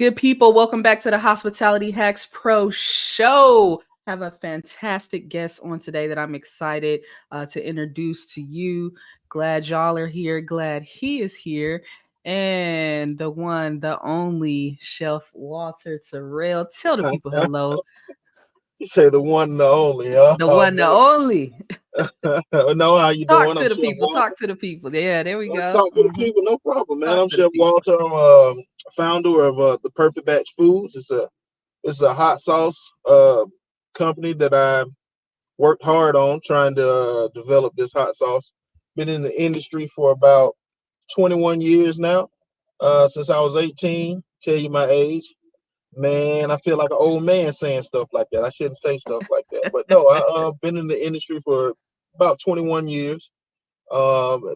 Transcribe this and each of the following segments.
Good people, welcome back to the Hospitality Hacks Pro Show. Have a fantastic guest on today that I'm excited to introduce to you. Glad y'all are here. Glad he is here. And the one, the only Chef Walter Terrell. Tell the people hello. You say the one and the only. The Oh one, the only. man. No, how you Talk doing? to I'm the Chef people. Walter. Talk to the people. Yeah, there we Let's go. talk to the people. No problem, man. Talk I'm to the Chef people. Walter. I'm founder of the Perfect Batch Foods. It's a hot sauce company that I worked hard on trying to develop this hot sauce. Been in the industry for about 21 years now. Since I was 18. Tell you my age. Man, I feel like an old man saying stuff like that. I shouldn't say stuff like that. But no, I've been in the industry for about 21 years.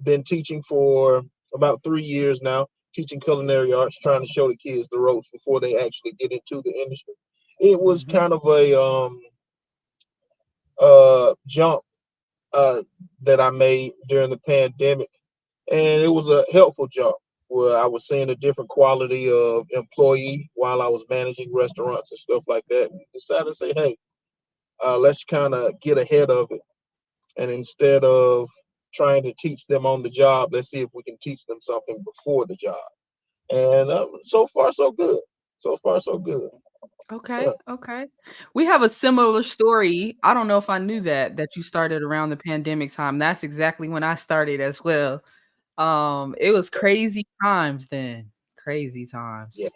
Been teaching for about 3 years now, teaching culinary arts, trying to show the kids the ropes before they actually get into the industry. It was Mm-hmm. kind of a jump uh, that I made during the pandemic, and it was a helpful jump where I was seeing a different quality of employee while I was managing restaurants and stuff like that. And decided to say, hey, let's kind of get ahead of it. And instead of trying to teach them on the job, let's see if we can teach them something before the job. And so far, so good. So far, so good. Okay, Yeah. okay. We have a similar story. I don't know if I knew that you started around the pandemic time. That's exactly when I started as well. It was crazy times then. Crazy Yeah. times.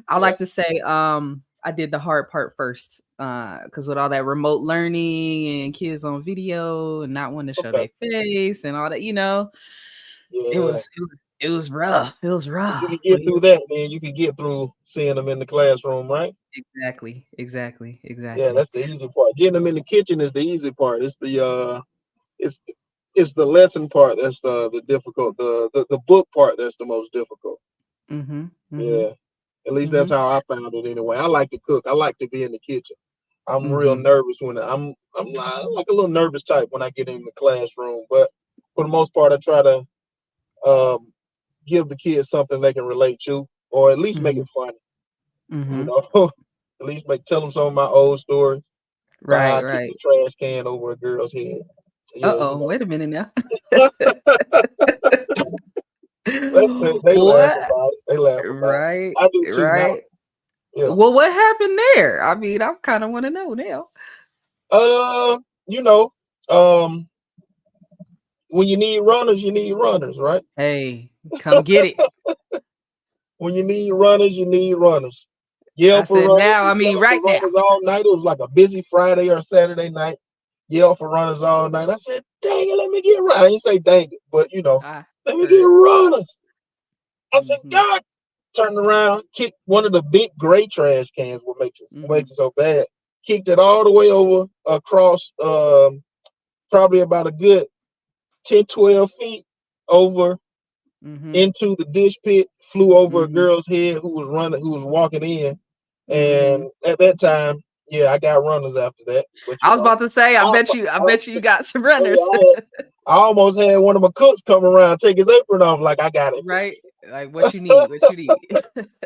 I Yeah. like to say I did the hard part first. Because with all that remote learning and kids on video and not wanting to show Okay. their face and all that, it Yeah. was it was it was rough. It was If you rough. can But get through that, then you can get through seeing them in the classroom, right? exactly, exactly, Yeah, exactly. that's the easy part. Getting them in the kitchen is the easy part. It's it's the lesson part that's the difficult. The book part that's the most difficult. Mhm, mhm, Yeah, at least that's mhm, how I found it anyway. I like to cook. I like to be in the kitchen. I'm real mhm. nervous when I'm like a little nervous type when I get in the classroom, but for the most part, I try to um, give the kids something they can relate to, or at least make Mhm, it funny. You mhm. know, at least make tell them some of my old stories about how Right, I kicked right. the trash can over a girl's head. Yeah, Uh-oh, wait a minute now. they laugh What? about it. They laugh about it. Right, I do too now. right. Yeah. Well, what happened there? I mean, I kinda wanna know now. Uh, you know, um, when you need runners, right? Hey, come get it. When you need runners, you need runners. I Yell for said runners. now, We I mean yelled for right now. runners all night. It was like a busy Friday or Saturday night. Yell for runners all night. I said, dang it, let me get runners. I didn't say dang it, but I let me get heard. runners. I said, Mhm, God, turned around, kicked one of the big gray trash cans, what makes mhm, it so bad. Kicked it all the way over across probably about a good 10, 12 feet over mhm, into the dish pit, flew over a mhm, girl's head who was walking in. And mhm. at that time, yeah, I got runners after that. But I was about to say, I, I I, bet you got some oh yeah, runners. I almost had one of my cooks come around, take his apron off, like I got it Right? fixed. Like, what you need, what you need.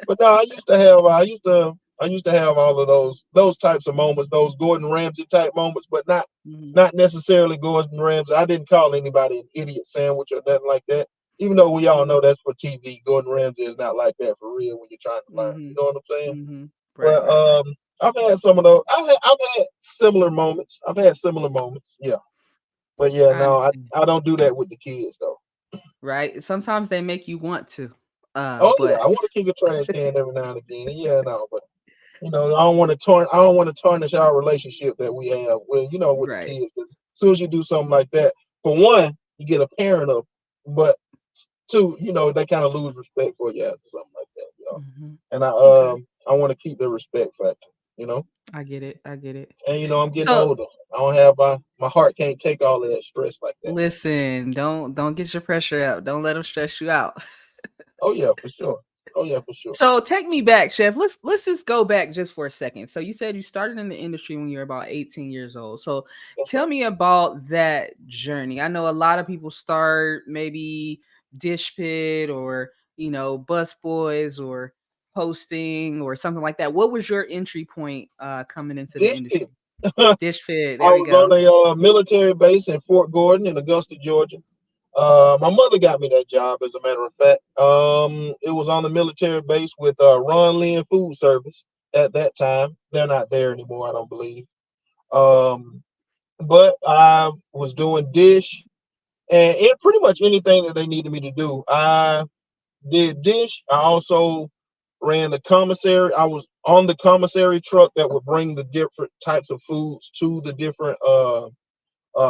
But no, I used to have all of those types of moments, those Gordon Ramsay type moments, but not Mhm, not necessarily Gordon Ramsay. I didn't call anybody an idiot sandwich or nothing like that. Even though we all mhm, know that's for TV, Gordon Ramsay is not like that for real when you're trying to learn. You mhm, know what I'm saying? mhm. Right, But right, right. I've had some of those. I've had similar moments. I've had similar moments. Yeah. But yeah, I no, understand. I don't do that with the kids though. Right? Sometimes they make you want to. Oh yeah, But I want to kick a trash can every now and again. Yeah, no, but I don't want to tarnish our relationship that we have with the right. kids. 'Cause as soon as you do something like that, for one, you get a parent of, but two, they kind of lose respect for you after something like that. Mhm. And Okay. I want to keep the respect factor, you know. I get it. I get it. And I'm getting So older. I don't have my heart can't take all of that stress like that. listen, don't get your pressure out. Don't let them stress you out. Oh yeah, for sure. Oh yeah, for sure. So take me back, Chef. Let's just go back just for a second. So you said you started in the industry when you were about 18 years old. So That's tell right. me about that journey. I know a lot of people start maybe dish pit or bus boys or posting or something like that? What was your entry point coming into the Dish pit. industry? I Dish fit. There we was on go. a military base in Fort Gordon in Augusta, Georgia. My mother got me that job, as a matter of fact. It was on the military base with Ron Lynn Food Service at that time. They're not there anymore, I don't believe. Um, but I was doing dish and pretty much anything that they needed me to do. I did dish. I also ran the commissary. I was on the commissary truck that would bring the different types of foods to the different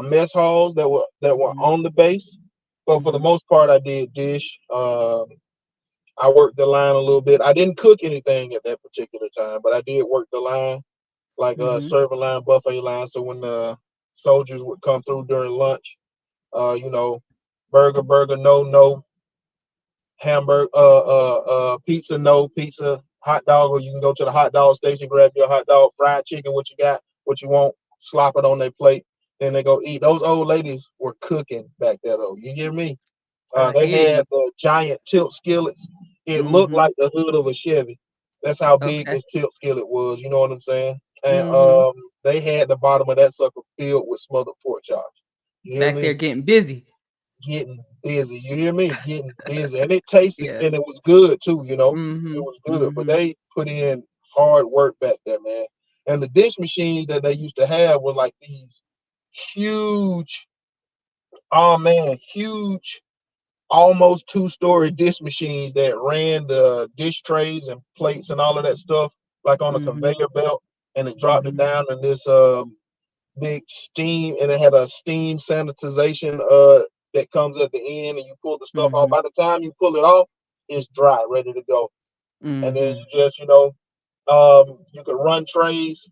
mess halls that were Mhm. on the base. But for the Mhm. most part, I did dish. I worked the line a little bit. I didn't cook anything at that particular time, but I did work the line, like Mhm. serving line, buffet line. So when the soldiers would come through during lunch, you know, burger, no, hamburger, pizza, no, pizza, hot dog, or you can go to the hot dog station, grab your hot dog, fried chicken, what you got, what you want, slop it on their plate, then they go eat. Those old ladies were cooking back there, though. You hear me? I They hear you. had the giant tilt skillets. It looked Mhm. like the hood of a Chevy. That's how big Okay. this tilt skillet was. You know what I'm saying? And Mhm. they had the bottom of that sucker filled with smothered pork chops. You hear Back there me? getting busy. Getting busy. You hear me? Getting busy. And it tasted Yeah. and it was good too, you know. It Mhm. was good. But Mhm. they put in hard work back there, man. And the dish machines that they used to have were like these huge, oh man, huge, almost two-story dish machines that ran the dish trays and plates and all of that stuff like on a Mhm. conveyor belt, and it dropped it Mhm. down in this big steam, and it had a steam sanitization that comes at the end, and you pull the stuff off. Mhm. By the time you pull it off, it's dry, ready to go. And then Mhm. you just, you could run trays.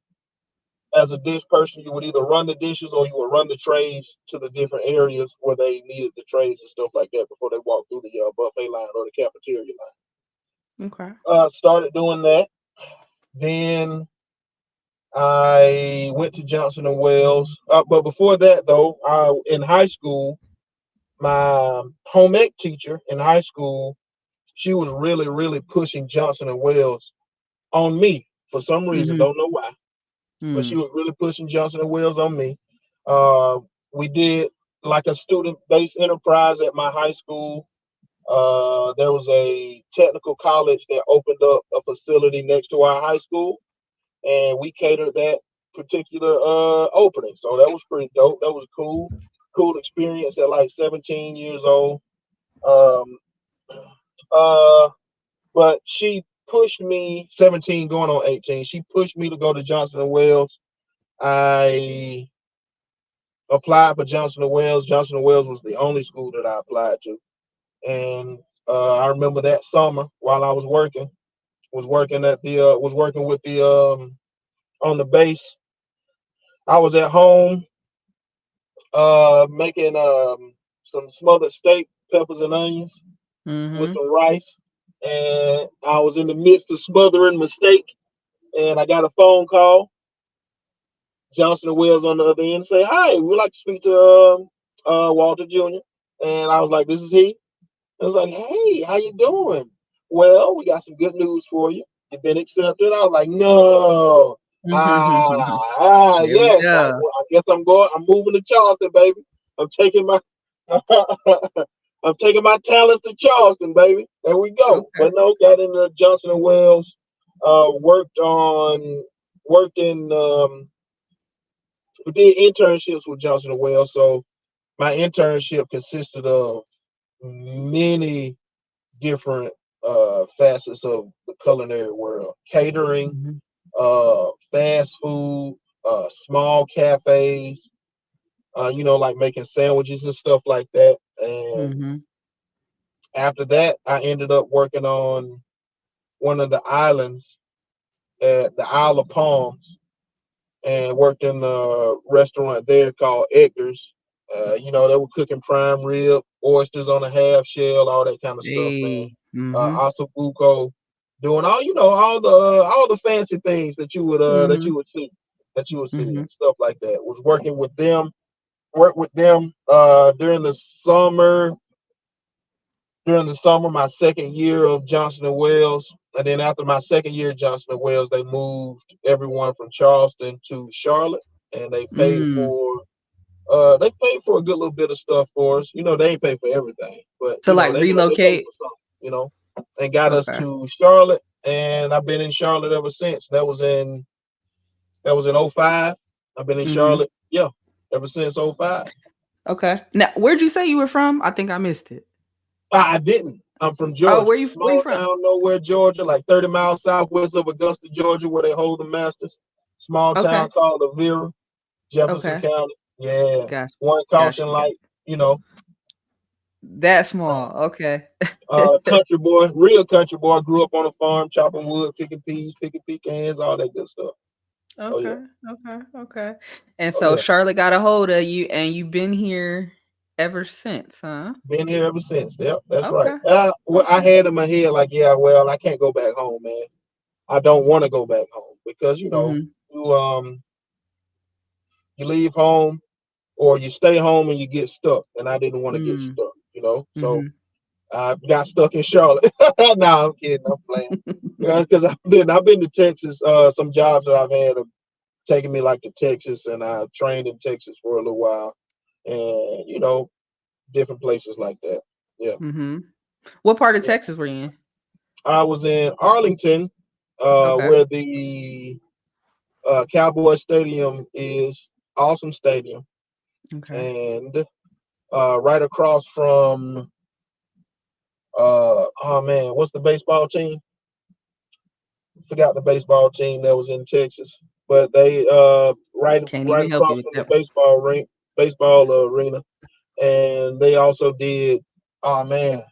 As a dish person, you would either run the dishes or you would run the trays to the different areas where they needed the trays and stuff like that before they walked through the buffet line or the cafeteria Okay. line. Started doing that. Then I went to Johnson and Wales. But before that, though, in high school, my home ec teacher in high school, she was really, really pushing Johnson and Wales on me for some reason. Mhm. Don't know why, but she Mm. was really pushing Johnson and Wales on me. Uh, we did like a student-based enterprise at my high school. There was a technical college that opened up a facility next to our high school, and we catered that particular opening. So that was pretty dope. That was cool experience at like 17 years old. Um, uh, but she pushed me 17 going on 18. She pushed me to go to Johnson and Wales. I applied for Johnson and Wales. Johnson and Wales was the only school that I applied to, and I remember that summer while I was working with the on the base. I was at home making some smothered steak, peppers and onions with Mhm. some rice, and I was in the midst of smothering my steak, and I got a phone call. Johnson and Wells on the other end say, "Hi, we'd like to speak to Walter Jr." And I was like, "This is he." I was like, "Hey, how you doing?" "Well, we got some good news for you. You've been accepted." I was like, "No." There we Yes. go. Well, I guess I'm going. I'm moving to Charleston, baby. I'm taking my, I'm taking my talents to Charleston, baby. There we go. Okay. But no, got into Johnson and Wells. Worked on, worked in. We did internships with Johnson and Wells. So my internship consisted of many different facets of the culinary world: catering, Mhm. fast food, small cafes, like making sandwiches and stuff like that. And Mhm. after that, I ended up working on one of the islands at the Isle of Palms and worked in a restaurant there called Edgar's. They were cooking prime rib, oysters on a half shell, all that kind of stuff, man. Hey. Mhm. Ossobuco, doing all the fancy things Mhm. that you would see Mhm. and stuff like that. Was working with them, worked with them during the summer, my second year of Johnson and Wales. And then after my second year at Johnson and Wales, they moved everyone from Charleston to Charlotte, and Mm. they paid for a good little bit of stuff for us. They ain't paid for everything, but To like they paid relocate. for something. And got us Okay. to Charlotte, and I've been in Charlotte ever since. That was in '05. I've been in Mm-hmm. Charlotte, yeah, ever since '05. Okay. Now, where'd you say you were from? I think I missed it. I didn't. I'm from Oh, Georgia, where you small from? town, nowhere, Georgia, like 30 miles southwest of Augusta, Georgia, where they hold the Masters. Small town Okay. called Avira, Jefferson Okay. County. Yeah, Gotcha. one Gotcha. caution light, you know. That small. Okay. Country boy, real country boy. Grew up on a farm, chopping wood, picking peas, picking pecans, all that good stuff. Oh yeah, Okay. Okay. Okay. And oh so yeah. Charlotte got a hold of you, and you've been here ever since, huh? Been here ever since. Yep, that's right. Okay. Well, I Okay. had in my head like, yeah, well, I can't go back home, man. I don't want to go back home because Mm-hmm. you leave home or you stay home and you get stuck, and I didn't want to get Mm. stuck. So Mm-hmm. I got stuck in Charlotte. No, I'm kidding. I'm playing. Because I've been to Texas. Some jobs that I've had have taken me like to Texas, and I trained in Texas for a little while, and different places like that. Yeah, Mm-hmm. What part of yeah. Texas were you in? I was in Arlington, Okay. where the Cowboy Stadium is. Awesome stadium, Okay. and right across from oh man, what's the baseball team? Forgot the baseball team that was in Texas, but they Can't right even help you across with from the that one. baseball arena, and they also did, oh man,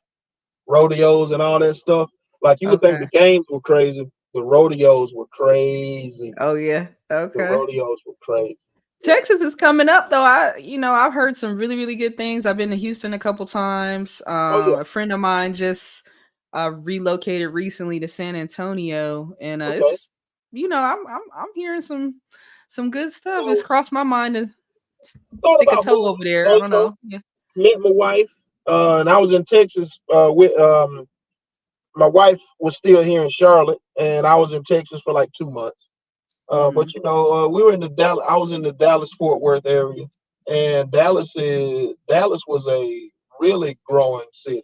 rodeos and all that stuff. Like you would think Okay. the games were crazy, the rodeos were crazy. Oh yeah. The Okay. rodeos were crazy. Yeah. Texas is coming up though. I've heard some really, really good things. I've been to Houston a couple times. Oh yeah. A friend of mine just relocated recently to San Antonio, and Okay. it's I'm hearing some good stuff. It's So crossed my mind to thought stick a about toe moving. over there. I don't Also know. Yeah. met my wife, and I was in Texas with my wife was still here in Charlotte, and I was in Texas for like 2 months. But Mm-hmm. we were in the Dallas. I was in the Dallas Fort Worth area, and Dallas was a really growing city.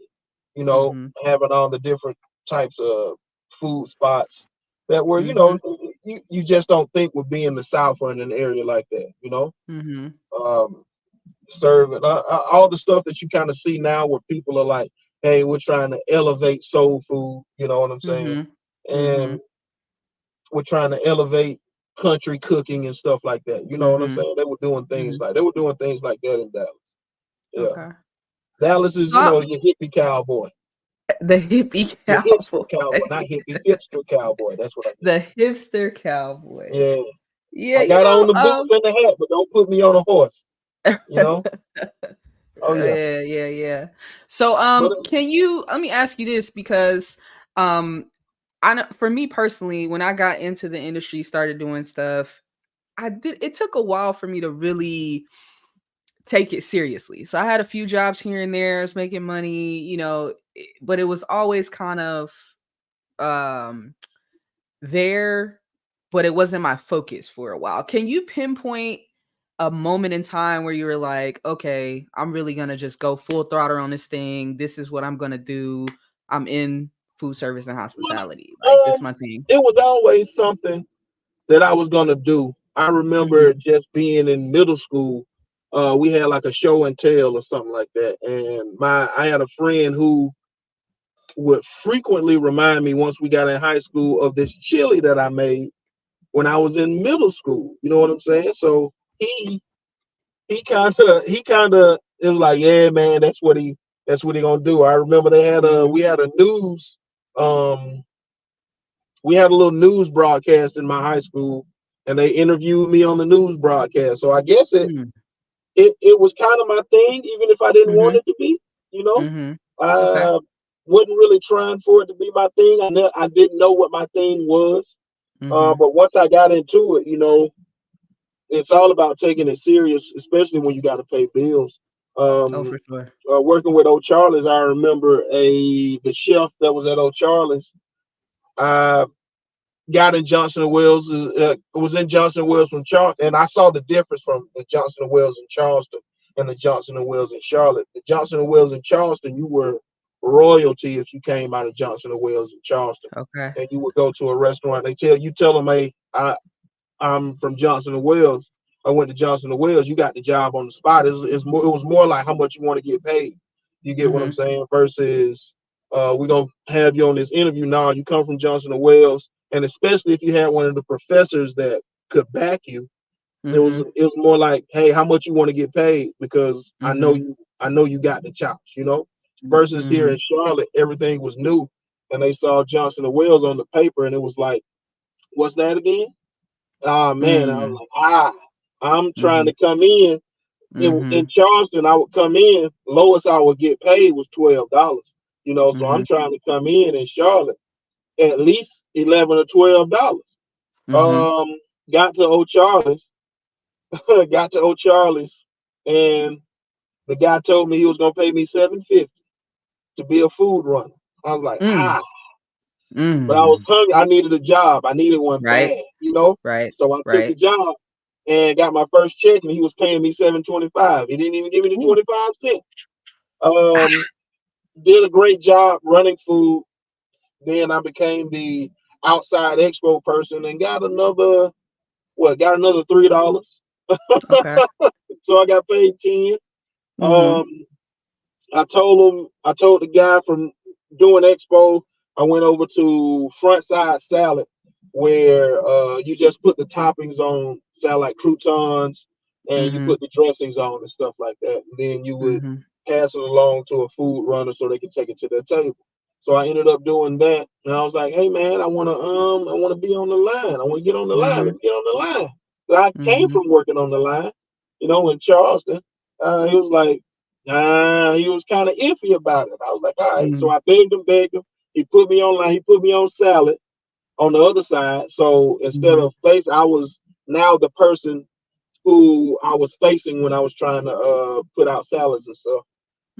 Mm-hmm. Having all the different types of food spots that were, Mm-hmm. you just don't think would be in the South or in an area like that. Mm-hmm. Um, Serving all the stuff that you kind of see now, where people are like, "Hey, we're trying to elevate soul food." You know what I'm saying? Mm-hmm. Mm-hmm. And we're trying to elevate country cooking and stuff like that. You know what I'm Mm-hmm. saying? Mm-hmm. They were doing things like that in Dallas. Yeah, Okay. Dallas So is your hippie cowboy, the hippie your hipster cowboy. cowboy, not hippie, hipster cowboy. That's what I mean. The hipster cowboy. Yeah, Yeah, I got on the boots and the hat, but don't put me on a horse. You know? Oh yeah, yeah, yeah, yeah. So but can you let me ask you this because um I know for me personally, when I got into the industry, started doing stuff, it took a while for me to really take it seriously. So I had a few jobs here and there, I was making money, but it was always kind of um there, but it wasn't my focus for a while. Can you pinpoint a moment in time where you were like, okay, I'm really gonna just go full throttle on this thing. This is what I'm gonna do. I'm in food service and hospitality. Like this is my thing. it was always something that I was gonna do. I remember Mhm. just being in middle school. We had like a show and tell or something like that, and I had a friend who would frequently remind me once we got in high school of this chili that I made when I was in middle school. You know what I'm saying? So he kind of it was like, yeah, man, that's what he gonna do. I remember Mhm. um we had a little news broadcast in my high school, and they interviewed me on the news broadcast. So I guess Mhm. it was kind of my thing, even if I didn't want Mhm. it to be. You know, Mhm. Okay. I wasn't really trying for it to be my thing. I didn't know what my thing was. Mhm. But once I got into it, it's all about taking it serious, especially when you got to pay bills. Oh, Um, for sure. Working with O'Charlie's, I remember the chef that was at O'Charlie's. I got in Johnson and Wales. Was in Johnson and Wales from Charleston, and I saw the difference from the Johnson and Wales in Charleston and the Johnson and Wales in Charlotte. The Johnson and Wales in Charleston, you were royalty if you came out of Johnson and Wales in Charleston, Okay. and you would go to a restaurant. They tell them, hey, I'm from Johnson and Wales. I went to Johnson and Wales. You got the job on the spot. It was more like how much you want to get paid. You get what I'm Mhm. saying? Versus we're gonna have you on this interview now. You come from Johnson and Wales, and especially if you had one of the professors that could back you, Mhm. it was more like, hey, how much you want to get paid? Because Mhm. I know you got the chops, you know. Versus here in Mhm. Charlotte, everything was new, and they saw Johnson and Wales on the paper, and it was like, what's that again? Oh man, I was Mm. like, I'm trying Mhm. to come in. In Mhm. Charleston, I would come in, lowest I would get paid was $12. You know, so I'm Mhm. trying to come in Charlotte at least $11 or $12. Mhm. Um, got to O'Charlie's, got to O'Charlie's, and the guy told me he was gonna pay me $7.50 to be a food runner. I was like, Mm. but I was Mm. hungry. I needed a job. I needed one Right. bad, you know. Right. So I took the Right. job and got my first check, and he was paying me $7.25. He didn't even give me the Ooh. 25 cents. Um, did a great job running food. Then I became the outside expo person and got another $3. Okay. So I got paid 10. Mhm. Um, I told the guy from doing expo, I went over to front side salad where you just put the toppings on salad like croutons and you Mhm. put the dressings on and stuff like that. And then you would Mhm. pass it along to a food runner so they could take it to their table. So I ended up doing that and I was like, hey man, I wanna be on the line. I wanna get on the line. Let Mhm. me get on the line. So I came Mhm. from working on the line, you know, in Charleston. He was like, nah, he was kind of iffy about it. I was like, all right. So Mhm. I begged him. He put me online. He put me on salad on the other side. So instead Mhm. of face, I was now the person who I was facing when I was trying to put out salads and stuff.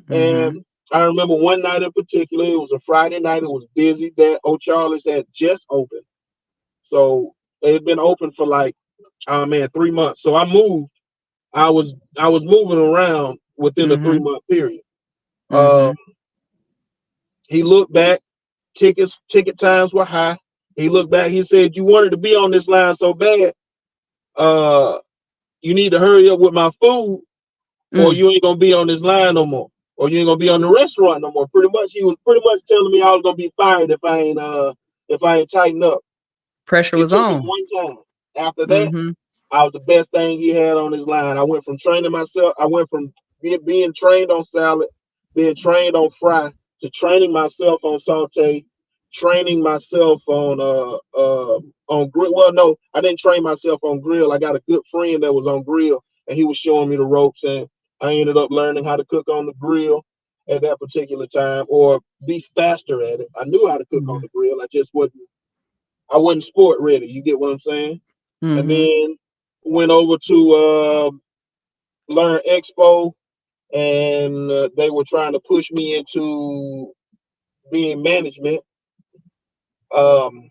Mhm. And I remember one night in particular, it was a Friday night. It was busy. That O'Charlie's had just opened. So it had been open for like, oh man, 3 months. So I moved. I was moving around within a three Mhm. month period. Um, Mhm. he looked back. Ticket times were high. He looked back. He said, "You wanted to be on this line so bad. Uh, you need to hurry up with my food, or Mm. you ain't gonna be on this line no more, or you ain't gonna be on the restaurant no more." Pretty much, he was pretty much telling me I was gonna be fired if I ain't tighten up. Pressure It was took him on. one time. After that, Mhm. I was the best thing he had on his line. I went from training myself. I went from being trained on salad, being trained on fry, to training myself on saute, training myself on grill. Well, no, I didn't train myself on grill. I got a good friend that was on grill, and he was showing me the ropes, and I ended up learning how to cook on the grill at that particular time, or be faster at it. I knew how to cook on Mhm. the grill. I wasn't sport ready. You get what I'm saying? And Mhm. then went over to learn expo, and they were trying to push me into being management. um,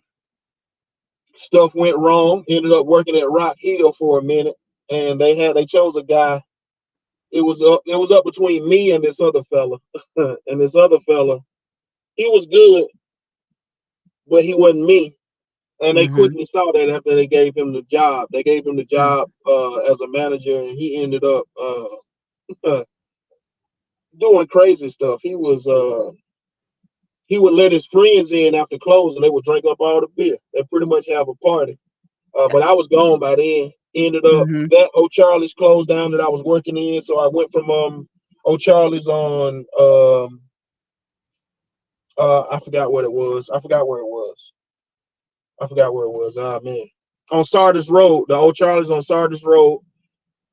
Stuff went wrong. Ended up working at Rock Hill for a minute, and they chose a guy. It was up between me and this other fella. And this other fella, he was good, but he wasn't me. And they Mhm. quickly saw that after they gave him the job. They gave him the Mm. job as a manager, and he ended up doing crazy stuff. He would let his friends in after closing. They would drink up all the beer. They pretty much have a party. But I was gone by then. Ended up Mhm. that O'Charlie's closed down that I was working in. So I went from O'Charlie's on I forgot what it was. I forgot where it was. I forgot where it was. Ah man. On Sardis Road, the O'Charlie's on Sardis Road,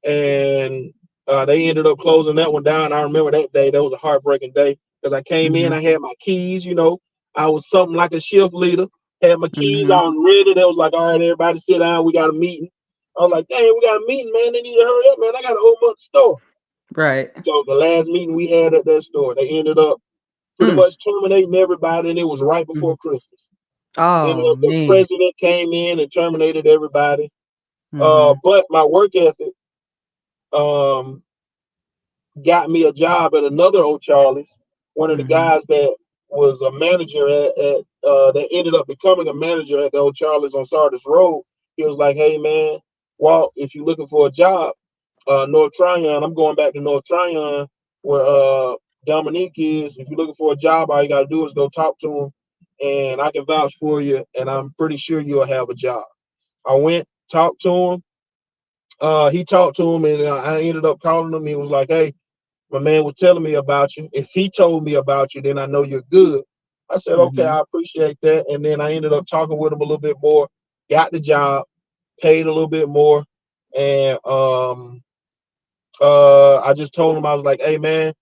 and they ended up closing that one down. I remember that day. That was a heartbreaking day because I came in, Mhm. I had my keys. You know, I was something like a shift leader. Had my keys. I Mhm. was ready. They was like, "All right, everybody, sit down. We got a meeting." I was like, "Dang, we got a meeting, man. They need to hurry up, man. I got to open up the store." Right. So the last meeting we had at that store, they ended up pretty Mm. much terminating everybody, and it was right before Mhm. Christmas. And Oh the man. president came in and terminated everybody. Mhm. But my work ethic um, got me a job at another old Charlie's. One of the Mhm. guys that was a manager that ended up becoming a manager at the old Charlie's on Sardis Road. He was like, "Hey man, Walt, if you're looking for a job, North Tryon, I'm going back to North Tryon where Dominique is. If you're looking for a job, all you gotta do is go talk to him, and I can vouch for you, and I'm pretty sure you'll have a job." I went, talked to him. He talked to him, and I ended up calling him. He was like, "Hey, my man was telling me about you. If he told me about you, then I know you're good." I said, "Okay, Mhm. I appreciate that." And then I ended up talking with him a little bit more, got the job, paid a little bit more, and I just told him, I was like, "Hey man,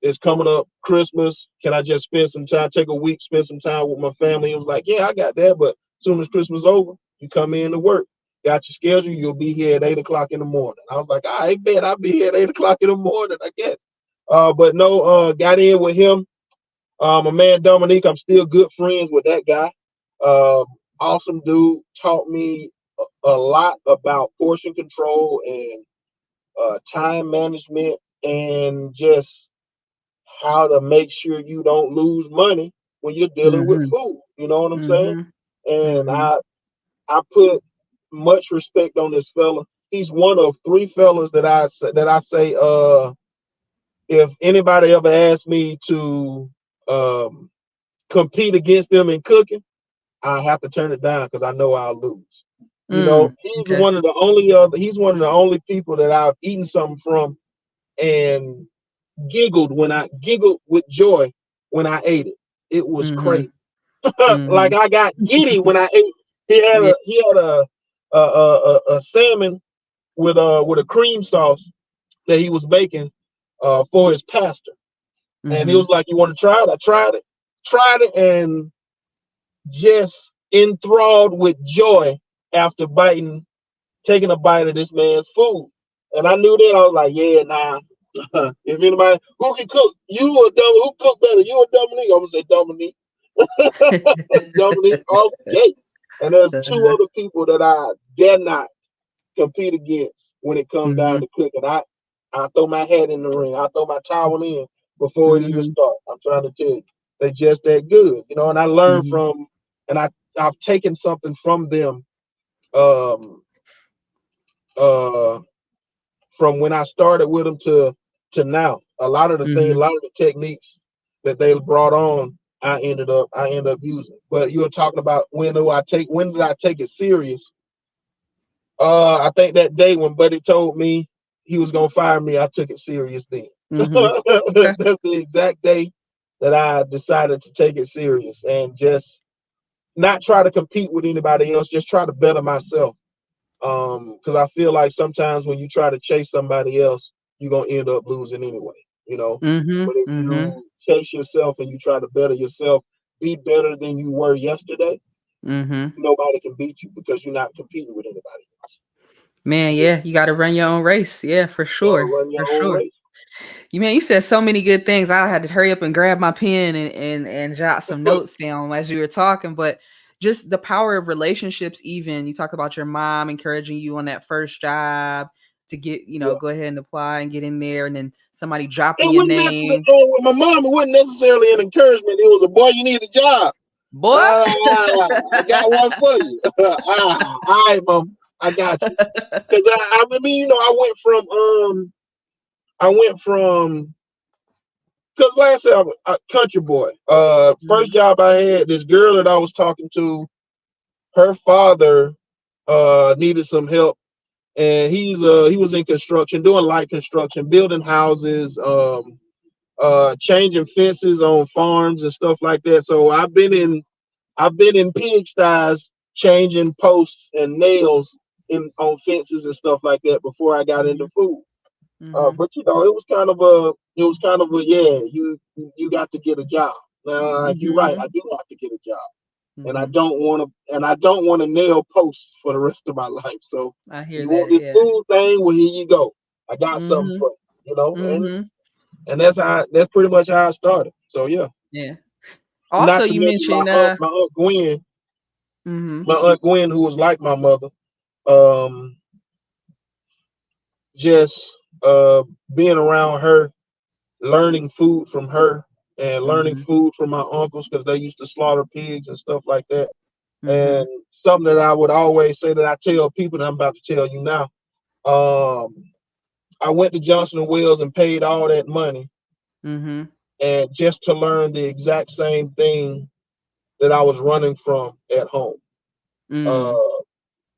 it's coming up Christmas. Can I just spend some time, take a week, spend some time with my family?" He was like, "Yeah, I got that, but as soon as Christmas over, you come in to work. Got your schedule, you'll be here at 8 o'clock in the morning." I was like, "I bet I'll be here at 8 o'clock in the morning, I guess." But no, got in with him. My man Dominique, I'm still good friends with that guy. Um, awesome dude. Taught me a lot about portion control and time management and just how to make sure you don't lose money when you're dealing with Mhm. food. You know what I'm saying? Mhm. And Mhm. I put much respect on this fella. He's one of three fellas that I say if anybody ever asked me to um, compete against them in cooking, I have to turn it down because I know I'll lose. You know, Mm. Okay. he's one of the only people that I've eaten something from and giggled with joy when I ate it. It was Mhm. crazy. Like Mhm. I got giddy when I ate. Yeah. He had a salmon with a cream sauce that he was making for his pastor, and he was Mhm. like, "You want to try it?" I tried it, and just enthralled with joy after taking a bite of this man's food. And I knew that I was like, "Yeah, nah." If anybody who can cook, you or Dominique, who cook better, you or Dominique? I'm gonna say Dominique. Dominique off gate. And there's two Uh-huh. other people that I dare not compete against when it comes down Mhm. to cooking. I throw my hat in the ring. I throw my towel in before it even Mhm. starts. I'm trying to tell you, they're just that good, you know. And I learned Mhm. from, and I've taken something from them, um, uh, from when I started with them to now. A Mhm. lot of the techniques that they brought on, I end up using. But you were talking about when did I take it serious? I think that day when Buddy told me he was gonna fire me, I took it serious then. Mhm. Okay. That's the exact day that I decided to take it serious and just not try to compete with anybody else, just try to better myself. Because I feel like sometimes when you try to chase somebody else, you're gonna end up losing anyway, you know. Mhm. But if Mhm. you chase yourself and you try to better yourself, be better than you were yesterday, Mhm. nobody can beat you because you're not competing with anybody else. Man, You yeah, you got to run your own race. Yeah, for gotta sure. run your For own sure. race. You said so many good things. I had to hurry up and grab my pen and jot some notes down as you were talking, but just the power of relationships. Even you talk about your mom encouraging you on that first job to get, Yeah. go ahead and apply and get in there, and then somebody dropping It your wasn't necessarily name. with my mom. It wasn't necessarily an encouragement. It was a boy. You need a job. Boy. I got one for you. All right, mom. I got you. Because I mean, I went from because like I said, I'm a country boy. First Mhm. job I had, this girl that I was talking to, her father needed some help, and he was in construction, doing light construction, building houses, changing fences on farms and stuff like that. So I've been in pigsties changing posts and nails in on fences and stuff like that before I got into Mhm. food. Mhm. But it was kind of a yeah, you got to get a job. Now, like you're right, Mhm. I do have to get a job, and I Mhm. don't want to, nail posts for the rest of my life. So I hear you want that. this Yeah. food thing? Well, here you go. I got something Mhm. for and Mhm. that's pretty much how I started. So yeah, Yeah. Also, not to you mention my mentioned aunt Gwen. Mhm. My aunt Gwen, who was like my mother, um, just being around her, learning food from her, and learning Mhm. food from my uncles because they used to slaughter pigs and stuff like that. And Mhm. something that I would always say that I tell people that I'm about to tell you now. Um, I went to Johnson and Wales and paid all that money, Mhm. and just to learn the exact same thing that I was running from at home. Uh, Mm.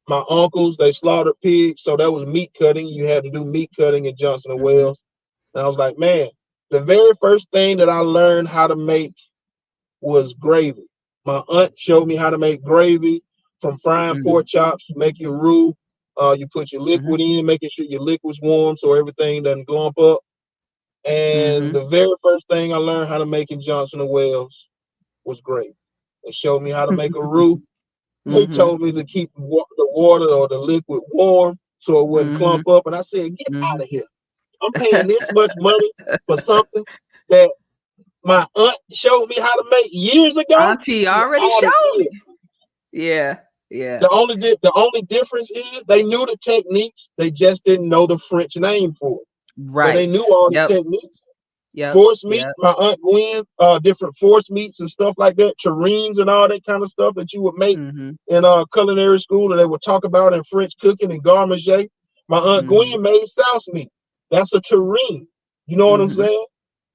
my uncles, they slaughtered pigs, so that was meat cutting. You had to do meat cutting at Johnson and Mhm. Wales. And I was like, man, the very first thing that I learned how to make was gravy. My aunt showed me how to make gravy from frying Mhm. pork chops. You make your roux, you put your Mhm. liquid in, making sure your liquid's warm so everything doesn't glump up. And Mhm. the very first thing I learned how to make in Johnson and Wales was gravy. They showed me how to make a roux. They Mhm. told me to keep the water or the liquid warm so it wouldn't Mhm. clump up. And I said, get out Mhm. of here. I'm paying this much money for something that my aunt showed me how to make years ago. Auntie Get already out of showed here. me. Yeah. Yeah. The only difference is they knew the techniques, they just didn't know the French name for it. But they knew Right. all the Yep. techniques. Yep. Force meat, Yep. my aunt Gwen, different force meats and stuff like that, terrines and all that kind of stuff that you would make Mhm. in culinary school, and they would talk about in French cooking and garde. My aunt Mhm. Gwen made souse meat. That's a terrine. You know what I'm Mhm. saying?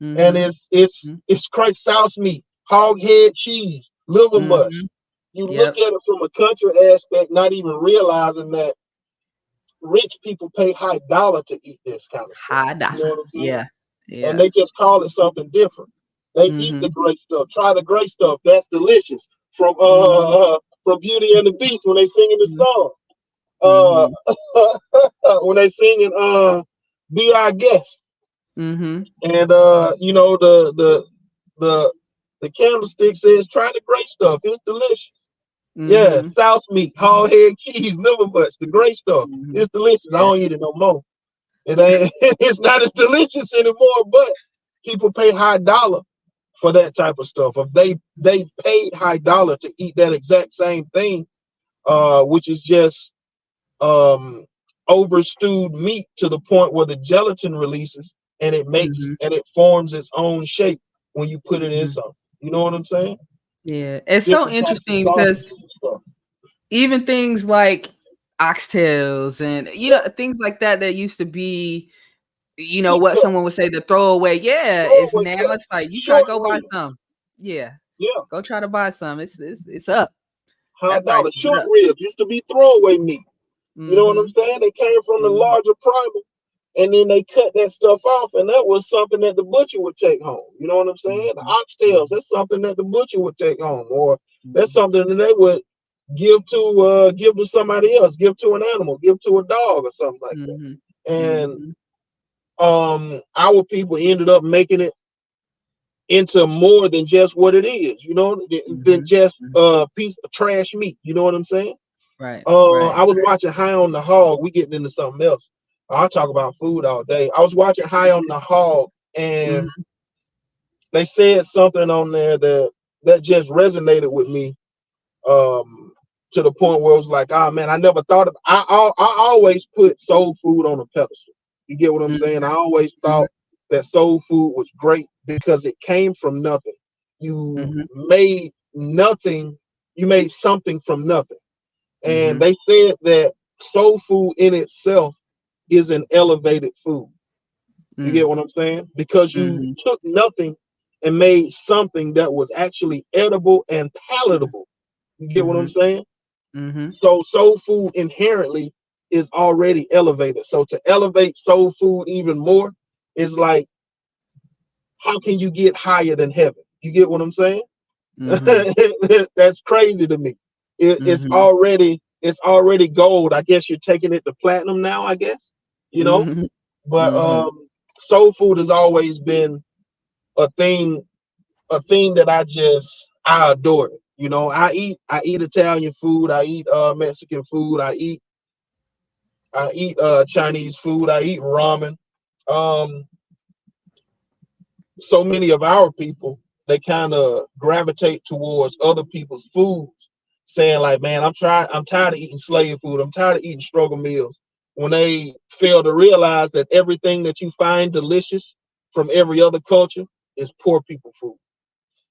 And Mhm. it's Christ souse meat, hog head cheese, liver mush. Mhm. You look Yep. at it from a country aspect, not even realizing that rich people pay high dollar to eat this kind of stuff. High You know dollar. what I'm saying? Yeah. And Yeah. they just call it something different. They eat the Mhm. great stuff. Try the great stuff. That's delicious. From Mhm. from Beauty and the Beast when they singing the Mhm. song. Mhm. When they singing Be Our Guest. Mhm. And the the candlestick says try the great stuff. It's delicious. Yeah, Mhm. souse meat, hog head cheese, liver butts, the great stuff. Mhm. It's delicious. I Yeah. don't eat it no more. It ain't it's not as delicious anymore, but people pay high dollar for that type of stuff. If they paid high dollar to eat that exact same thing, which is just um over stewed meat to the point where the gelatin releases Mhm. and it forms its own shape when you put it in Mhm. something. You know what I'm saying? Yeah. It's so Different types of interesting because sauces and stuff. even things like oxtails and Yeah, things like that that used to be quick what cut, someone would say the throwaway, yeah, it's throwaway now cut, it's like you try to short go buy rib. some. Yeah. Yeah, Go try to buy some. It's up. high That price dollar. is Short up. ribs used to be throwaway meat. You know what I'm Mhm. saying? They came from the Mhm. larger primal, and then they cut that stuff off, and that was something that the butcher would take home. You know what I'm saying? The Mhm. oxtails, Mhm. that's something that the butcher would take home, or that's Mhm. something that they would give to somebody else, give to an animal, give to a dog, or something like Mhm. that. And Mhm. our people ended up making it into more than just what it is, than Mhm. just Mhm. a piece of trash meat. You know what I'm saying? Right. Right. I was watching High on the Hog. We getting into something else. I'll talk about food all day. I was watching High on the Hog, and Mhm. they said something on there that just resonated with me. Um, to the point where it was like, oh man, I never thought of. I always put soul food on a pedestal. You get what I'm Mhm. saying? I always Mhm. thought that soul food was great because it came from nothing. You Mhm. made nothing. You made something from nothing. And Mhm. they said that soul food in itself is an elevated food. You get Mm. what I'm saying? Because you Mhm. took nothing and made something that was actually edible and palatable. You get what I'm Mhm. saying? Mhm. So soul food inherently is already elevated. So to elevate soul food even more is like, how can you get higher than heaven? You get what I'm saying? Mhm. That's crazy to me. Mhm. It's already gold. I guess you're taking it to platinum now, I guess. You know? Mhm. But Mhm. soul food has always been a thing, that I adore it. I eat Italian food, I eat Mexican food, I eat Chinese food, I eat ramen. Um so many of our people, they kind of gravitate towards other people's foods saying like, man, I'm tired of eating slave food. I'm tired of eating struggle meals. When they fail to realize that everything that you find delicious from every other culture is poor people food.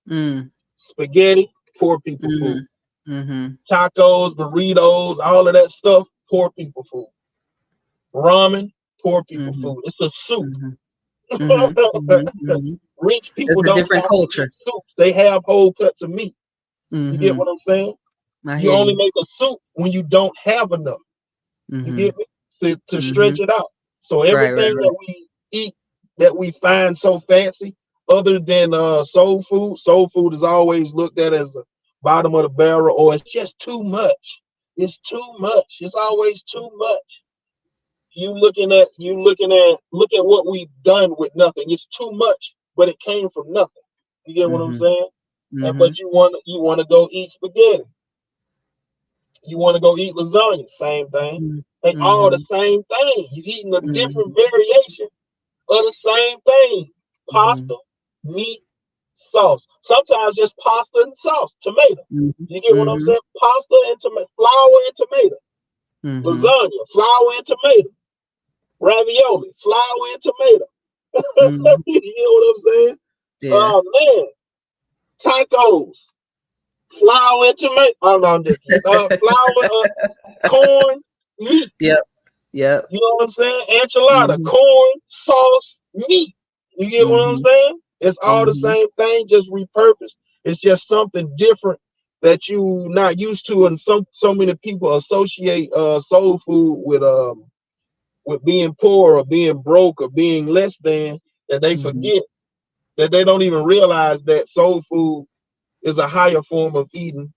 Mm. Spaghetti, poor people food. Mhm. Mhm. Tacos, burritos, all of that stuff, poor people food. Ramen, poor people Mhm. food. It's a soup. Mhm. Mhm. Mhm. Mhm. Rich people It's a don't different have to eat culture. soups. They have whole cuts of meat. You get Mhm. what I'm saying? I You hear only you. make a soup when you don't have enough. You Mhm. get me? To stretch Mhm. it out. So Right, right, everything right. that we eat that we find so fancy, other than soul food is always looked at as a bottom of the barrel, or it's just too much. It's too much. It's always too much. Look at what we've done with nothing. It's too much, but it came from nothing. You get what I'm Mhm. saying? But Mhm. you want to go eat spaghetti. You want to go eat lasagna, same thing. Mhm. They all the Mhm. same thing. You eating a different Mhm. variation of the same thing. Pasta, Mhm. meat, sauce. Sometimes just pasta and sauce, tomato. Mhm. You get what I'm Mhm. saying? Pasta and tomato, flour and tomato. Mhm. Lasagna, flour and tomato. Ravioli, flour and tomato. Mhm. You get what I'm saying? Yeah. Oh man, tacos, flour and tomato. Oh no, I'm just kidding. Flour, corn, meat. Yep. Yep. You know what I'm saying? Enchilada, Mhm. corn, sauce, meat. You get what I'm Mhm. saying? It's all the Mhm. same thing, just repurposed. It's just something different that you not used to, and so many people associate soul food with being poor or being broke or being less than, that they Mhm. forget that they don't even realize that soul food is a higher form of eating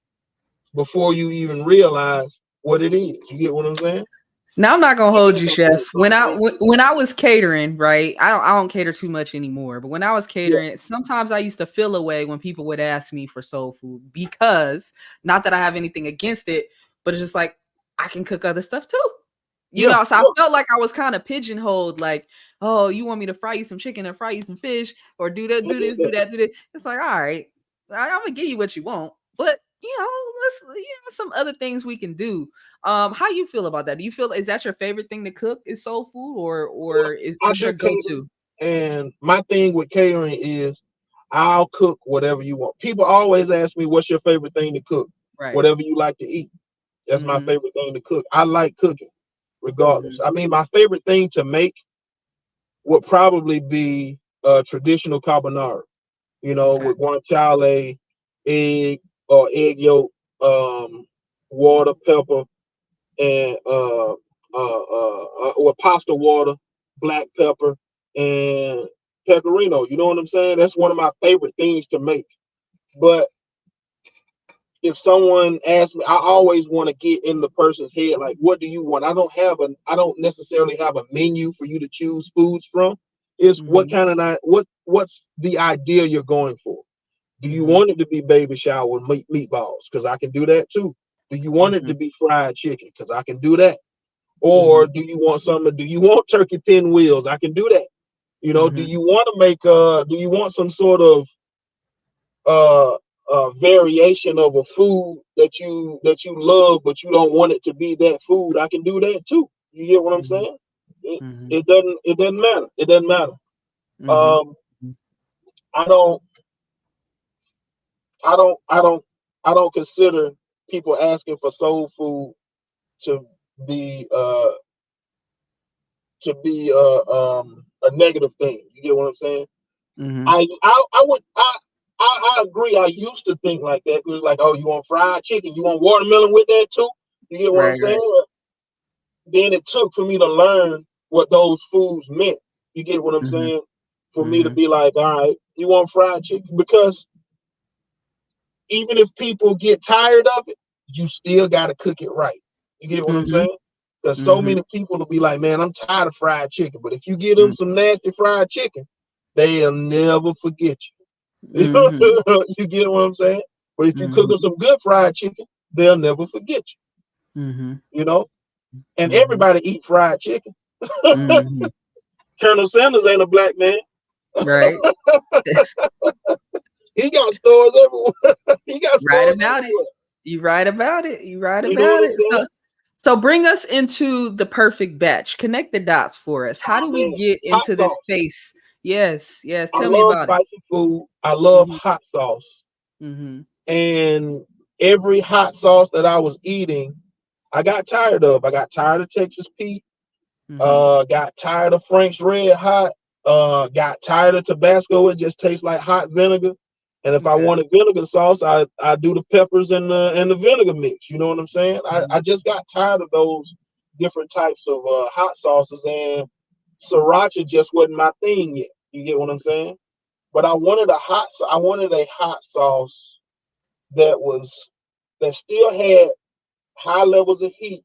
before you even realize what it is. You get what I'm saying? Now I'm not gonna What hold you you, think about chef. When soul I food? when I was catering, right? I don't cater too much anymore. But when I was Yeah, catering, sometimes I used to feel away when people would ask me for soul food because not that I have anything against it, but it's just like I can cook other stuff too. You yeah, know, so I yeah. felt like I was kind of pigeonholed, like, oh, you want me to fry you some chicken or fry you some fish or do that, do this, do that, do that. It's like, all right, I'm gonna give you what you want, but some other things we can do. How you feel about that? Do you feel is that your favorite thing to cook is soul food or is I what's your do catering, go-to? and my thing with catering is I'll cook whatever you want. People always ask me, "What's your favorite thing to cook?" Right. Whatever you like to eat. That's my Mm-hmm. favorite thing to cook. I like cooking, regardless. Mm-hmm. I mean, my favorite thing to make would probably be traditional carbonara. Okay. With guanciale, egg or egg yolk, water, pepper, and or pasta water, black pepper, and pecorino. You know what I'm saying? That's one of my favorite things to make. But if someone asks me, I always want to get in the person's head, like, what do you want? I don't necessarily have a menu for you to choose foods from. It's what Mm-hmm. kind of what's the idea you're going for? Do you Mm-hmm. want it to be baby shower meatballs? Because I can do that too. Do you want it Mm-hmm. to be fried chicken? Because I can do that. Or Mm-hmm. do you want turkey pinwheels? I can do that. Do Mm-hmm. you want to make do you want some sort of uh variation of a food that you love, but you don't want it to be that food? I can do that too. You get what I'm Mm-hmm. saying? It, Mm-hmm. it doesn't matter. It doesn't matter. Mm-hmm. Um I don't I don't I don't I don't consider people asking for soul food to be a negative thing. You get what I'm saying? Mm-hmm. I agree. I used to think like that. It was like, oh, you want fried chicken? You want watermelon with that too? You get what I'm Right, right. saying? Then it took for me to learn what those foods meant. You get what I'm Mm-hmm. saying? For me to Mm-hmm. be like, all right, you want fried chicken? Because even if people get tired of it, you still got to cook it right. You get what I'm Mm-hmm. saying? Because so Mm-hmm. many people will be like, man, I'm tired of fried chicken. But if you give them some nasty fried chicken, they'll never forget you. Mm-hmm. You get what I'm saying? But if you cook them Mm-hmm. some good fried chicken, they'll never forget Mm-hmm. you. And Mm-hmm. everybody eat fried chicken. Mm-hmm. Colonel Sanders ain't a black man. Right. He got stores everywhere. He got Right stores about it. everywhere. You right about it. You right You know about what I'm it. saying? So bring us into the perfect batch. Connect the dots for us. How Oh do we man, get hot into this sauce. space? Yes, yes. I Tell me love about it. spicy food. I love Mhm. hot sauce. Mhm. And every hot sauce that I was eating, I got tired of. I got tired of Texas Pete. Mhm. Got tired of Frank's Red Hot. Got tired of Tabasco. It just tastes like hot vinegar. And if I Okay. wanted vinegar sauce, I do the peppers and the vinegar mix. You know what I'm saying? I Mhm. just got tired of those different types of hot sauces, and sriracha just wasn't my thing yet. You get what I'm saying? But I wanted a hot sauce that was that still had high levels of heat,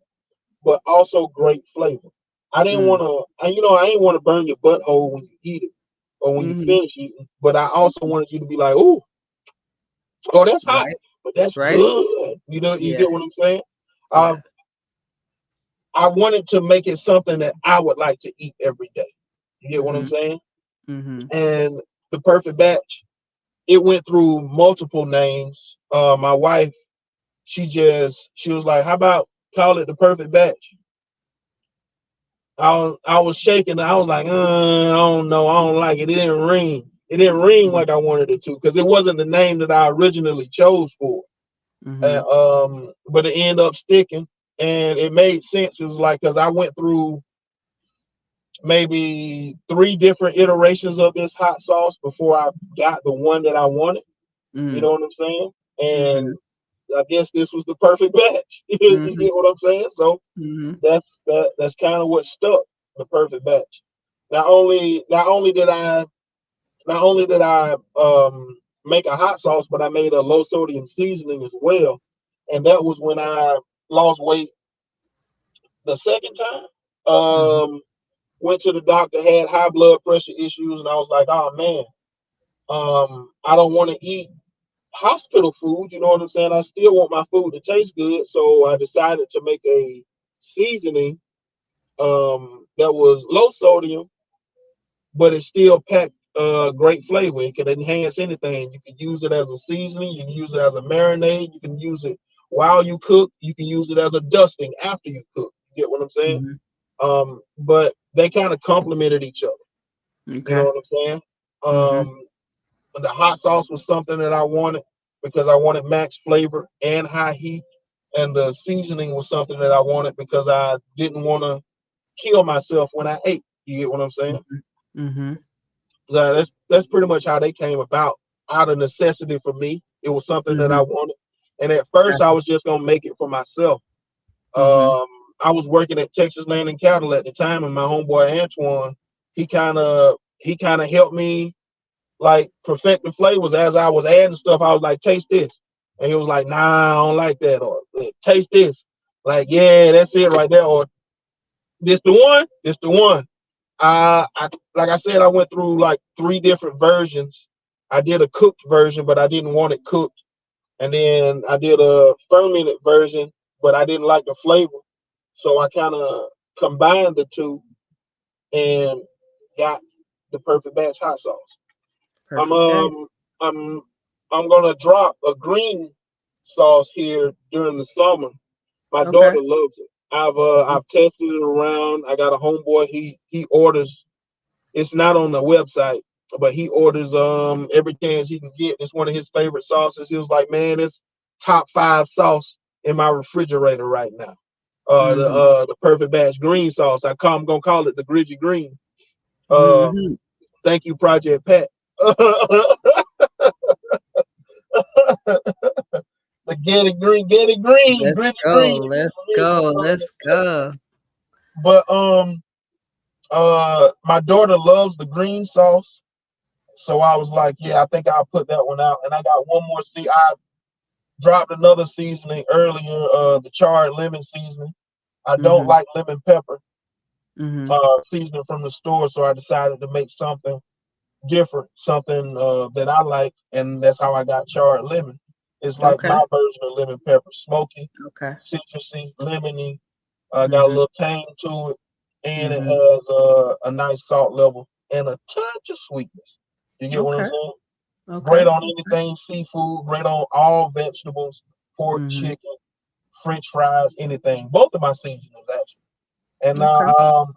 but also great flavor. I didn't Mm. want to, I ain't want to burn your butthole when you eat it or when you Mhm. finish eating. But I also wanted you to be like, "Ooh, oh, that's hot, Right. but that's Right. good." You know, you Yeah. get what I'm saying? Uh, Yeah. I wanted to make it something that I would like to eat every day. You get what I'm Mhm. saying? Mhm. And the perfect batch, it went through multiple names. My wife, she was like, "How about call it the perfect batch?" I was shaking. I was like, I don't know. I don't like it. It didn't ring. It didn't ring Mhm. like I wanted it to because it wasn't the name that I originally chose for. Mhm. But it ended up sticking, and it made sense. It was like because I went through maybe three different iterations of this hot sauce before I got the one that I wanted. You Mhm. know what I'm saying? And Mhm. I guess this was the perfect batch. You Mhm. get what I'm saying? So Mhm. that's kind of what stuck, the perfect batch. Not only did I make a hot sauce, but I made a low sodium seasoning as well. And that was when I lost weight the second time. Mhm. Um, Went to the doctor, had high blood pressure issues, and I was like, oh man, I don't want to eat hospital food. You know what I'm saying? I still want my food to taste good, so I decided to make a seasoning that was low sodium, but it still packed great flavor. It can enhance anything. You can use it as a seasoning. You can use it as a marinade. You can use it while you cook. You can use it as a dusting after you cook. You get what I'm saying? Mhm. But they kind of complemented each other. You know Okay. what I'm saying? Mhm. The hot sauce was something that I wanted because I wanted max flavor and high heat. And the seasoning was something that I wanted because I didn't want to kill myself when I ate. You get what I'm saying? Mhm. Mhm. So that's pretty much how they came about, out of necessity for me. It was something that I Mhm. wanted, and at first I Gotcha. was just gonna make it for myself. Mhm. Um, I was working at Texas Land and Cattle at the time, and my homeboy Antoine, he kind of helped me like perfect the flavors as I was adding stuff. I was like, taste this, and he was like, nah, I don't like that, or taste this, like yeah, that's it right there, or this the one. I like I said, I went through like three different versions. I did a cooked version, but I didn't want it cooked, and then I did a fermented version, but I didn't like the flavor, so I kind of combined the two and got the perfect batch hot sauce. I'm Perfect bag. um I'm I'm gonna drop a green sauce here during the summer. My Okay. daughter loves it. I've tested it around. I got a homeboy. He orders. It's not on the website, but he orders every chance he can get. It's one of his favorite sauces. He was like, man, it's top five sauce in my refrigerator right now. Mhm. The perfect batch green sauce. I'm gonna call it the Gridgy Green. Uh, Mhm. Thank you, Project Pat. The Get it green, Let's Gridgy go. Green. If you're Let's familiar with go. Project Let's Pat. go. But my daughter loves the green sauce. So I was like, yeah, I think I'll put that one out. And I got one more. I dropped another seasoning earlier, the charred lemon seasoning. I don't Mhm. like lemon pepper Mhm. seasoning from the store, so I decided to make something different, something that I like, and that's how I got charred lemon. It's like Okay. my version of lemon pepper, smoky, Okay. citrusy, lemony. Got a Mhm. little tang to it, and it Mhm. has a nice salt level and a touch of sweetness. You get what I'm Okay. saying? Okay. Great on anything seafood, great on all vegetables. pork, Mm-hmm. chicken, French fries, anything. Both of my seasonings actually. And Okay.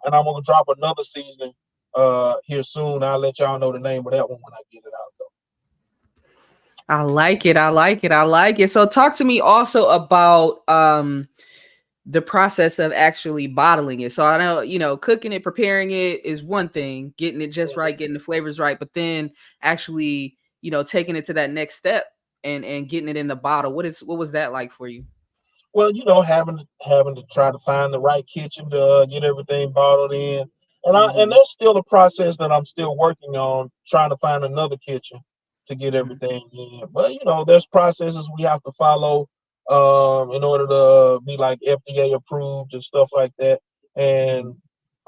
and I'm gonna drop another seasoning here soon. I'll let y'all know the name of that one when I get it out though. I like it. I like it. I like it. So talk to me also about the process of actually bottling it. So I know, cooking it, preparing it is one thing, getting it just Mhm. right, getting the flavors right, but then actually, taking it to that next step and getting it in the bottle. What was that like for you? Well, having to try to find the right kitchen to get everything bottled in, and Mhm. that's still a process that I'm still working on, trying to find another kitchen to get Mhm. everything in. But there's processes we have to follow in order to be like FDA approved and stuff like that. And Mhm.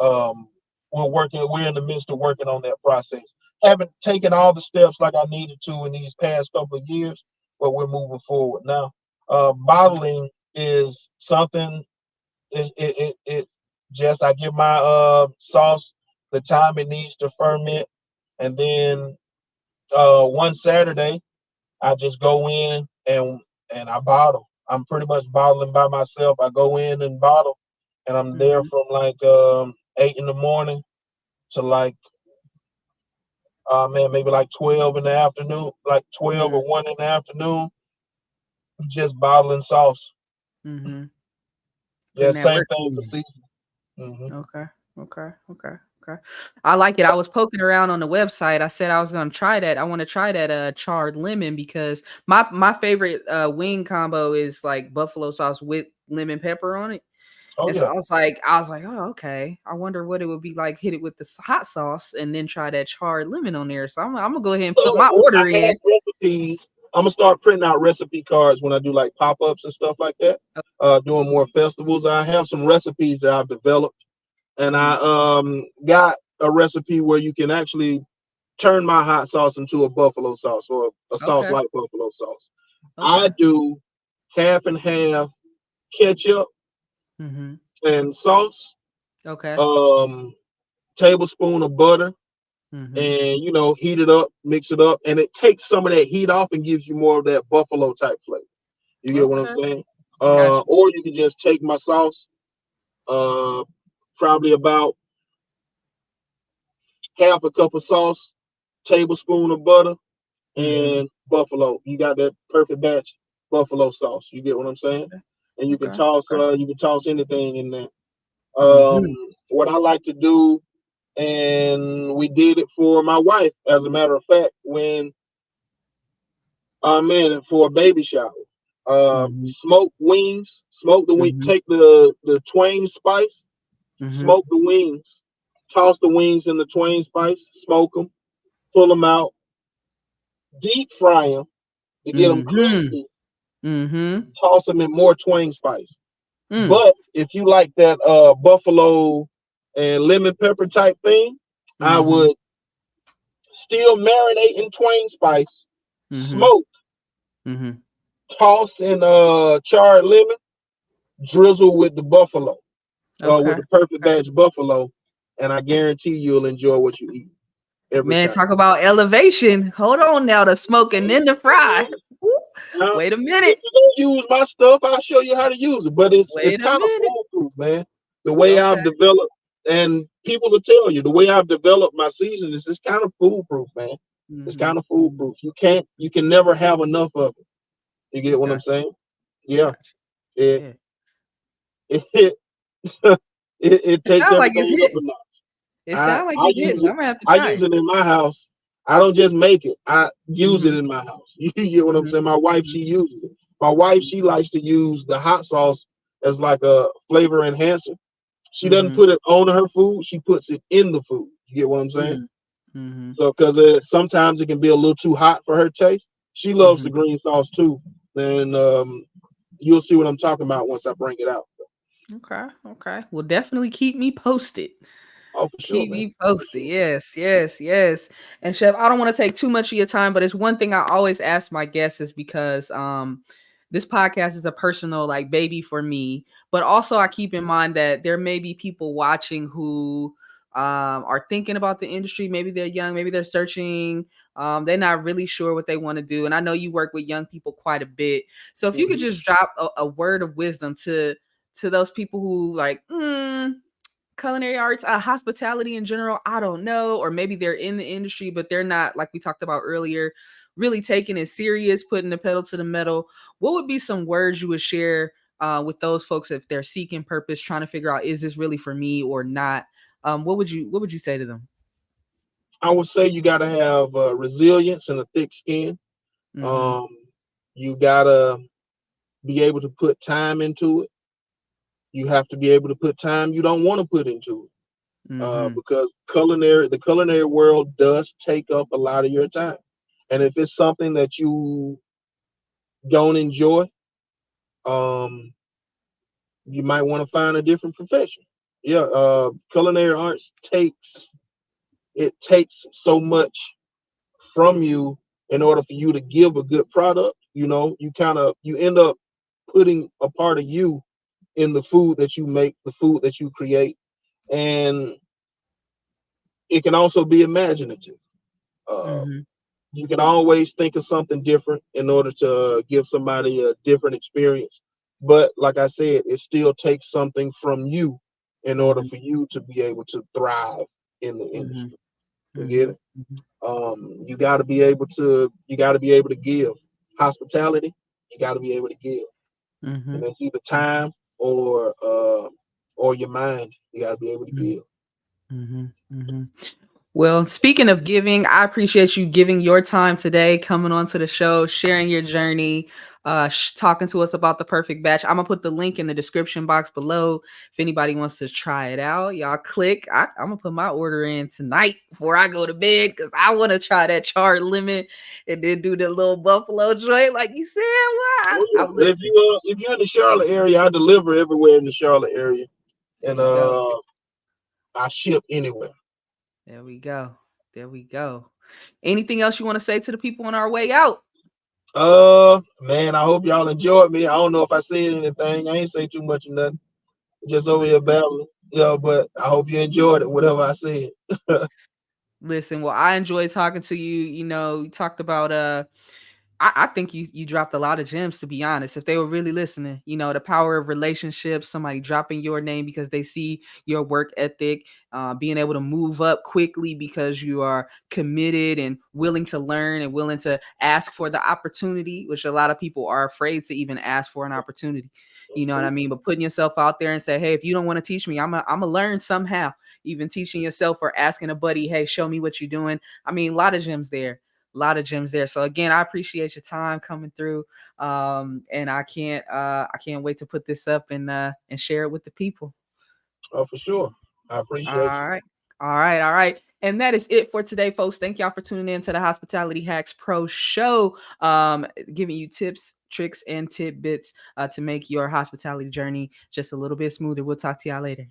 um, we're in the midst of working on that process. Haven't taken all the steps like I needed to in these past couple of years, but we're moving forward now. Bottling is something. It just I give my sauce the time it needs to ferment, and then one Saturday I just go in and I bottle. I'm pretty much bottling by myself. I go in and bottle, and I'm there Mhm. from like 8 in the morning to like man maybe like 12 in the afternoon, like 12 or 1 in the afternoon, just bottling sauce. Mhm. Yeah, Putting that same work thing for in. season. Hmm. Okay. Okay. Okay. Okay. I like it. I was poking around on the website. I said I was gonna try that. I want to try that charred lemon because my favorite wing combo is like buffalo sauce with lemon pepper on it. Oh And so yeah. I was like, oh, okay. I wonder what it would be like, hit it with the hot sauce and then try that charred lemon on there. So I'm gonna go ahead and put my order I have in. recipes. I'm gonna start printing out recipe cards when I do like pop-ups and stuff like that. Doing more festivals. I have some recipes that I've developed, and Mm-hmm. I got a recipe where you can actually turn my hot sauce into a buffalo sauce or a sauce Okay. like buffalo sauce. I Okay. do half and half ketchup Mm-hmm. and sauce, Okay. um, tablespoon of butter, Mm-hmm. and heat it up, mix it up, and it takes some of that heat off and gives you more of that buffalo type flavor. You get what I'm Okay. saying? Gotcha. Or you can just take my sauce, uh, probably about half a cup of sauce, tablespoon of butter, Mm-hmm. and buffalo. You got that perfect batch buffalo sauce. You get what I'm saying? Okay. And Okay. Okay. you can toss anything in there. Um, Mm-hmm. what I like to do, and we did it for my wife, as a matter of fact, when man, for a baby shower. Mm-hmm. Smoke wings, smoke the wing, Mm-hmm. take the twain spice, Mm-hmm. smoke the wings, toss the wings in the twain spice, smoke them, pull them out, deep fry them to get them Mm-hmm. crispy, Mm-hmm. toss them in more twain spice. Mm. But if you like that buffalo and lemon pepper type thing, I Mm-hmm. would still marinate in twain spice, Mm-hmm. smoke, Mm-hmm. toss in charred lemon, drizzle with the buffalo, with Okay. the perfect Okay. batch buffalo, and I guarantee you'll enjoy what you eat every Man, time. talk about elevation. Hold on now, the smoke and then the fry. Woo. Now, Wait a if minute. you don't use my stuff, I'll show you how to use it. But it's Wait a kind of minute. foolproof, man. The way Okay. I've developed, and people will tell you the way I've developed my seasonings is kind of foolproof, man. It's Mm-hmm. kind of Mm-hmm. foolproof. You can never have enough of it. You get what I'm Gotcha. saying? Yeah. Gotcha. It Yeah. it it, it It takes sounds like it's everything up a hitting. notch. It I sounds like I it's use hitting. it. I'm gonna have to I try use it. it in my house. I don't just make it. I use it Mm-hmm. in my house. You get what I'm Mm-hmm. saying? My wife, Mm-hmm. she uses it. My wife, she likes to use the hot sauce as like a flavor enhancer. She doesn't Mm-hmm. put it on her food. She puts it in the food. You get what I'm saying? Mm-hmm. So because sometimes it can be a little too hot for her taste. She loves Mm-hmm. the green sauce too. And you'll see what I'm talking about once I bring it out. Okay. Okay. Well, definitely keep me posted. Oh, for sure, Keep man. me For posted. sure. Yes, yes, yes. And Chef, I don't want to take too much of your time, but it's one thing I always ask my guests is because this podcast is a personal like baby for me, but also I keep in mind that there may be people watching who are thinking about the industry. Maybe they're young, maybe they're searching. They're not really sure what they want to do. And I know you work with young people quite a bit. So if you could Mhm. just drop a word of wisdom to those people who like, culinary arts, hospitality in general, I don't know, or maybe they're in the industry, but they're not, like we talked about earlier, really taking it serious, putting the pedal to the metal. What would be some words you would share with those folks if they're seeking purpose, trying to figure out is this really for me or not? What would you say to them? I would say you got to have resilience and a thick skin. Mm-hmm. Um, you got to be able to put time into it. You have to be able to put time you don't want to put into it. Mm-hmm. Because the culinary world does take up a lot of your time. And if it's something that you don't enjoy, um, you might want to find a different profession. Yeah, culinary arts takes so much from you in order for you to give a good product. You end up putting a part of you in the food that you make, the food that you create, and it can also be imaginative. Uh, Mm-hmm. you can always think of something different in order to give somebody a different experience. But like I said, it still takes something from you in order Mm-hmm. for you to be able to thrive in the Mm-hmm. industry. You get Mm-hmm. it? You got to be able to give hospitality. You got to be able to give, Mm-hmm. and that's either time or your mind. You got to be able to give. Mm-hmm. Mm-hmm. Well, speaking of giving, I appreciate you giving your time today, coming onto the show, sharing your journey, talking to us about the perfect batch. I'm gonna put the link in the description box below if anybody wants to try it out. Y'all click. I'm gonna put my order in tonight before I go to bed because I want to try that charred lemon and then do the little buffalo joint, like you said. Why? Oh I'm yeah. listening. If you're in the Charlotte area, I deliver everywhere in the Charlotte area, There and we go. I ship anywhere. There we go. There we go. Anything else you want to say to the people on our way out? Man, I hope y'all enjoyed me. I don't know if I said anything. I ain't say too much or nothing. Just over here Listen. babbling. But I hope you enjoyed it, whatever I said. Listen, well, I enjoyed talking to you. You talked about I think you dropped a lot of gems, to be honest. If they were really listening, the power of relationships, somebody dropping your name because they see your work ethic, being able to move up quickly because you are committed and willing to learn and willing to ask for the opportunity, which a lot of people are afraid to even ask for an opportunity. You know what I mean? But putting yourself out there and say, hey, if you don't want to teach me, I'm a learn somehow. Even teaching yourself or asking a buddy, hey, show me what you're doing. I mean, a lot of gems there, a lot of gems there. So again, I appreciate your time coming through. And I can't wait to put this up and share it with the people. Oh, for sure. I appreciate you. All right. All right. All right. And that is it for today, folks. Thank y'all for tuning in to the Hospitality Hacks Pro Show. Giving you tips, tricks, and tidbits to make your hospitality journey just a little bit smoother. We'll talk to y'all later.